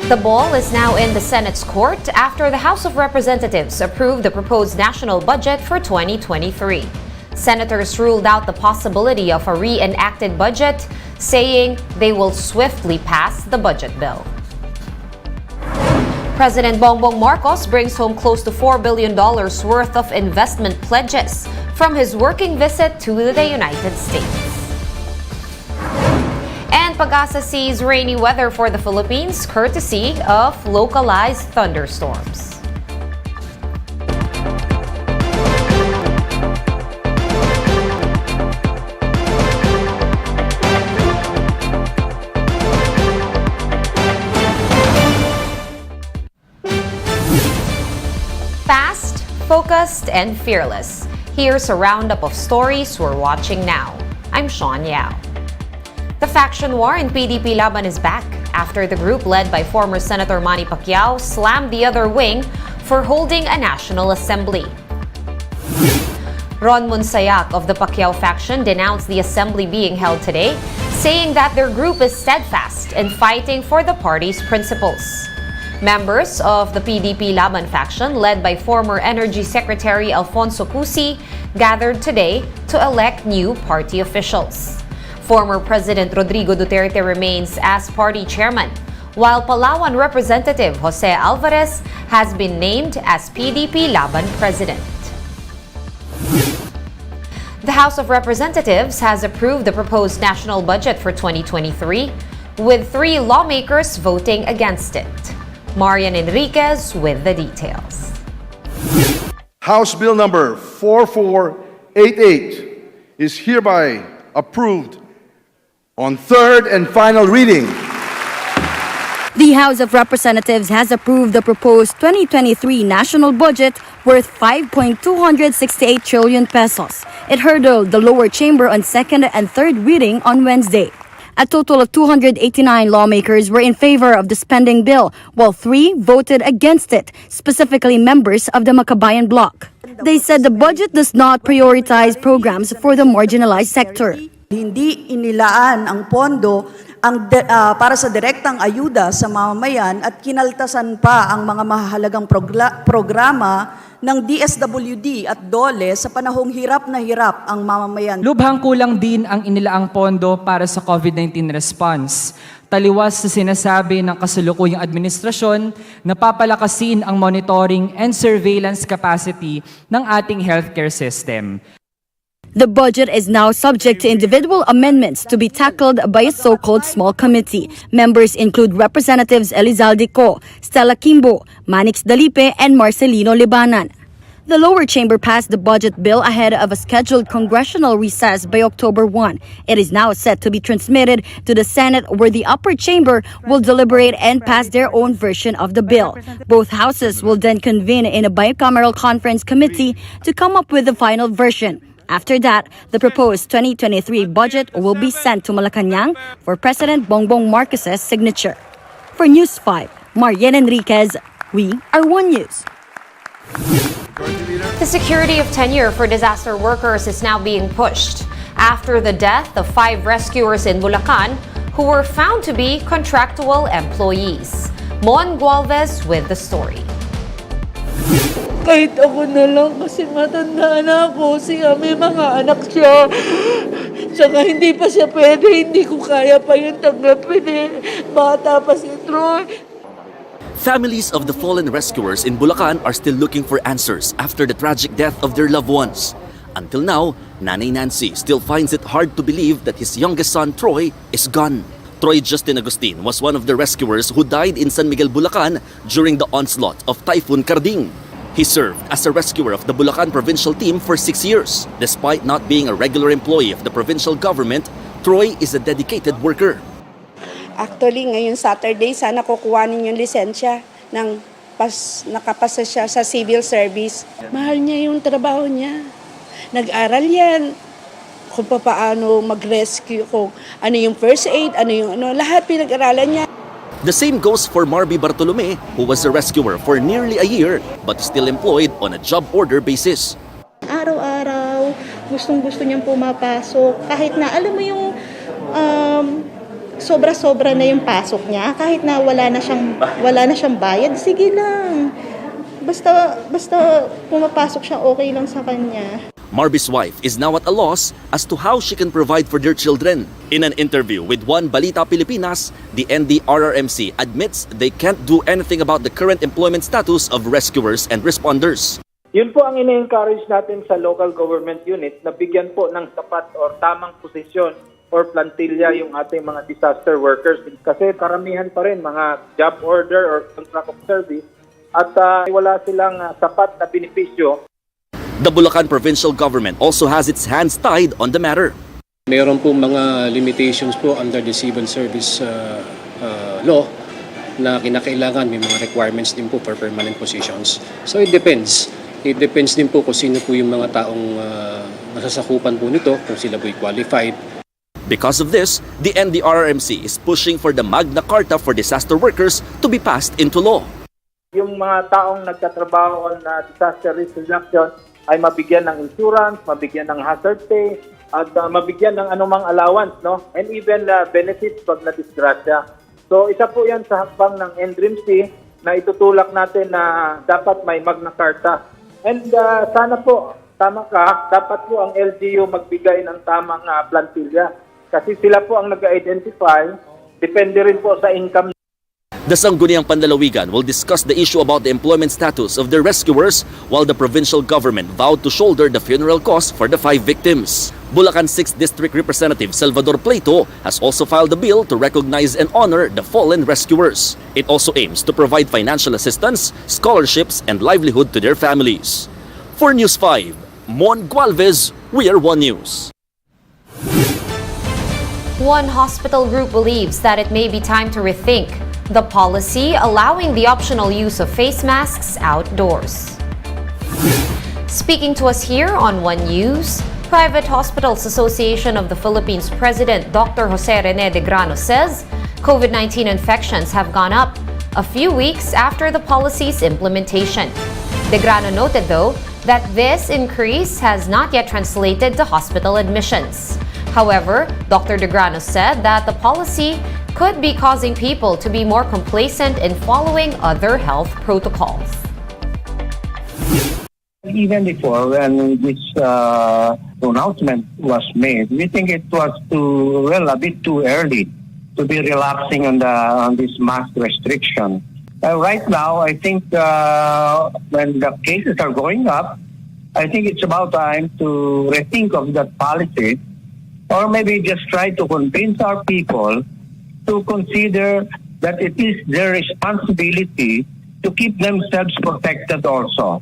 The ball is now in the Senate's court after the House of Representatives approved the proposed national budget for 2023. Senators ruled out the possibility of a reenacted budget, saying they will swiftly pass the budget bill. President Bongbong Marcos brings home close to $4 billion worth of investment pledges from his working visit to the United States. And Pag-asa sees rainy weather for the Philippines courtesy of localized thunderstorms. Fast, focused, and fearless. Here's a roundup of stories we're watching now. I'm Sean Yao. The faction war in PDP Laban is back after the group led by former Senator Manny Pacquiao slammed the other wing for holding a national assembly. Ron Munsayak of the Pacquiao faction denounced the assembly being held today, saying that their group is steadfast in fighting for the party's principles. Members of the PDP Laban faction, led by former Energy Secretary Alfonso Cusi, gathered today to elect new party officials. Former President Rodrigo Duterte remains as party chairman, while Palawan Representative Jose Alvarez has been named as PDP Laban president. The House of Representatives has approved the proposed national budget for 2023, with 3 lawmakers voting against it. Marian Enriquez with the details. House Bill number 4488 is hereby approved on third and final reading. The House of Representatives has approved the proposed 2023 national budget worth 5.268 trillion pesos. It hurdled the lower chamber on second and third reading on Wednesday. A total of 289 lawmakers were in favor of the spending bill, while 3 voted against it, specifically members of the Makabayan bloc. They said the budget does not prioritize programs for the marginalized sector. Hindi inilaan ang pondo para sa direktang ayuda sa mamamayan at kinaltasan pa ang mga mahalagang programa ng DSWD at DOLE sa panahong hirap na hirap ang mamamayan. Lubhang kulang din ang inilaang pondo para sa COVID-19 response. Taliwas sa sinasabi ng kasalukuyang administrasyon na papalakasin ang monitoring and surveillance capacity ng ating healthcare system. The budget is now subject to individual amendments to be tackled by a so-called small committee. Members include Representatives Elizalde Co, Stella Kimbo, Manix Dalipe, and Marcelino Libanan. The lower chamber passed the budget bill ahead of a scheduled congressional recess by October 1. It is now set to be transmitted to the Senate, where the upper chamber will deliberate and pass their own version of the bill. Both houses will then convene in a bicameral conference committee to come up with the final version. After that, the proposed 2023 budget will be sent to Malacanang for President Bongbong Marcos's signature. For News 5, Marian Enriquez, we are One News. The security of tenure for disaster workers is now being pushed after the death of 5 rescuers in Bulacan who were found to be contractual employees. Mon Gualvez with the story. Kahit ako na lang kasi matanda na ako, siya may mga anak siya. Saka hindi pa siya pwede, hindi ko kaya pa yung tanggapin eh. Bata pa si Troy. Families of the fallen rescuers in Bulacan are still looking for answers after the tragic death of their loved ones. Until now, Nanay Nancy still finds it hard to believe that his youngest son, Troy, is gone. Troy Justin Agustin was one of the rescuers who died in San Miguel, Bulacan during the onslaught of Typhoon Carding. He served as a rescuer of the Bulacan provincial team for 6 years. Despite not being a regular employee of the provincial government, Troy is a dedicated worker. Actually, ngayon Saturday, sana kukuhanin yung lisensya ng nakapasa siya sa civil service. Mahal niya yung trabaho niya. Nag-aral yan kung paano mag-rescue, kung ano yung first aid, lahat pinag-aralan niya. The same goes for Marby Bartolome, who was a rescuer for nearly a year but still employed on a job order basis. Araw-araw, gustong-gusto niyang pumapasok. Kahit na, alam mo yung sobra-sobra na yung pasok niya, kahit na wala na siyang bayad, sige lang. Basta pumapasok siya, okay lang sa kanya. Marby's wife is now at a loss as to how she can provide for their children. In an interview with One Balita Pilipinas, the NDRRMC admits they can't do anything about the current employment status of rescuers and responders. Yun po ang ine-encourage natin sa local government unit na bigyan po ng sapat or tamang posisyon or plantilla yung ating mga disaster workers. Kasi karamihan pa rin mga job order or contract of service at wala silang sapat na benepisyo. The Bulacan provincial government also has its hands tied on the matter. Mayroon po mga limitations po under the civil service law na kinakailangan, may mga requirements din po for permanent positions. So it depends. It depends din po kung sino po yung mga taong masasakupan po nito, kung sila po'y qualified. Because of this, the NDRRMC is pushing for the Magna Carta for disaster workers to be passed into law. Yung mga taong nagtatrabaho on disaster risk reduction ay mabigyan ng insurance, mabigyan ng hazard pay, at mabigyan ng anumang allowance, no? And even benefits pag na-disgrasya. So isa po yan sa hakbang ng NDRRMC na itutulak natin na dapat may Magna Carta. And sana po, tama ka, dapat po ang LGU magbigay ng tamang plantilla. Kasi sila po ang nag-identify, depende rin po sa income. The Sangguniang Panlalawigan will discuss the issue about the employment status of the rescuers while the provincial government vowed to shoulder the funeral costs for the 5 victims. Bulacan 6th District Representative Salvador Plato has also filed a bill to recognize and honor the fallen rescuers. It also aims to provide financial assistance, scholarships, and livelihood to their families. For News 5, Mon Gualvez, we are One News. One hospital group believes that it may be time to rethink the policy allowing the optional use of face masks outdoors. Speaking to us here on One News, Private Hospitals Association of the Philippines President Dr. Jose Rene de Grano says COVID-19 infections have gone up a few weeks after the policy's implementation. De Grano noted, though, that this increase has not yet translated to hospital admissions. However, Dr. De Grano said that the policy could be causing people to be more complacent in following other health protocols. Even before, when this pronouncement was made, we think it was a bit too early to be relaxing on this mask restriction. Right now, I think when the cases are going up, I think it's about time to rethink of that policy, or maybe just try to convince our people to consider that it is their responsibility to keep themselves protected also.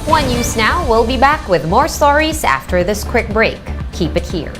One News Now will be back with more stories after this quick break. Keep it here.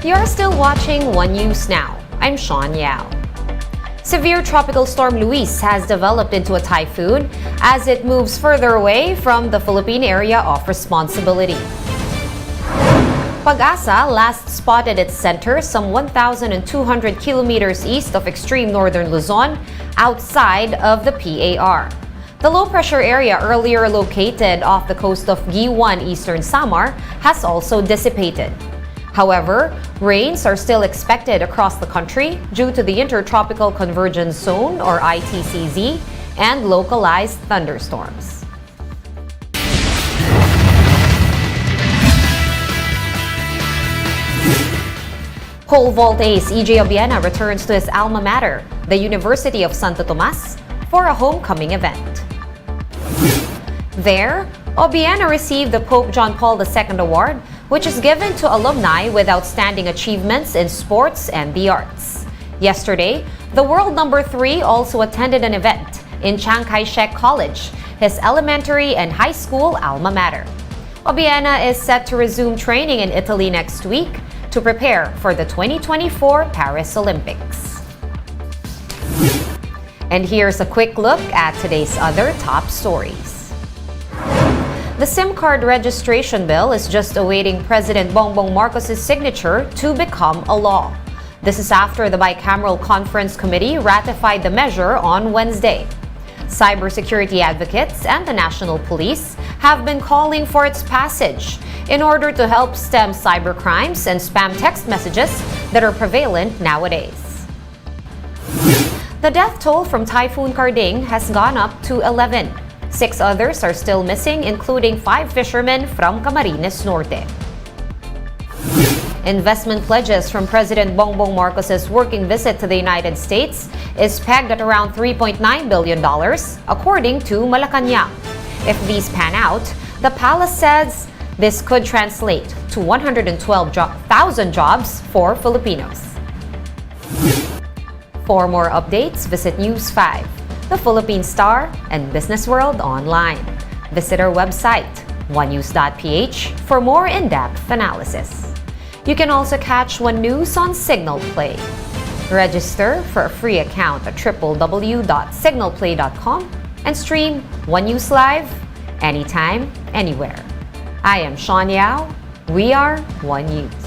You're still watching One News Now. I'm Sean Yao. Severe tropical storm Luis has developed into a typhoon as it moves further away from the Philippine area of responsibility. Pag-asa last spotted its center some 1,200 kilometers east of extreme northern Luzon, outside of the PAR. The low-pressure area earlier located off the coast of Giwan, eastern Samar, has also dissipated. However, rains are still expected across the country due to the Intertropical Convergence Zone, or ITCZ, and localized thunderstorms. Pole vault ace EJ Obiena returns to his alma mater, the University of Santo Tomas, for a homecoming event. There, Obiena received the Pope John Paul II Award, which is given to alumni with outstanding achievements in sports and the arts. Yesterday, the world number 3 also attended an event in Chiang Kai-shek College, his elementary and high school alma mater. Obiena is set to resume training in Italy next week to prepare for the 2024 Paris Olympics. And here's a quick look at today's other top stories. The SIM card registration bill is just awaiting President Bongbong Marcos' signature to become a law. This is after the Bicameral Conference Committee ratified the measure on Wednesday. Cybersecurity advocates and the National Police have been calling for its passage in order to help stem cybercrimes and spam text messages that are prevalent nowadays. The death toll from Typhoon Karding has gone up to 11. 6 others are still missing, including 5 fishermen from Camarines Norte. Investment pledges from President Bongbong Marcos' working visit to the United States is pegged at around $3.9 billion, according to Malacanang. If these pan out, the palace says this could translate to 112,000 jobs for Filipinos. For more updates, visit News 5, The Philippine Star, and Business World online. Visit our website, onenews.ph, for more in-depth analysis. You can also catch One News on Signal Play. Register for a free account at www.signalplay.com and stream One News Live anytime, anywhere. I am Sean Yao. We are One News.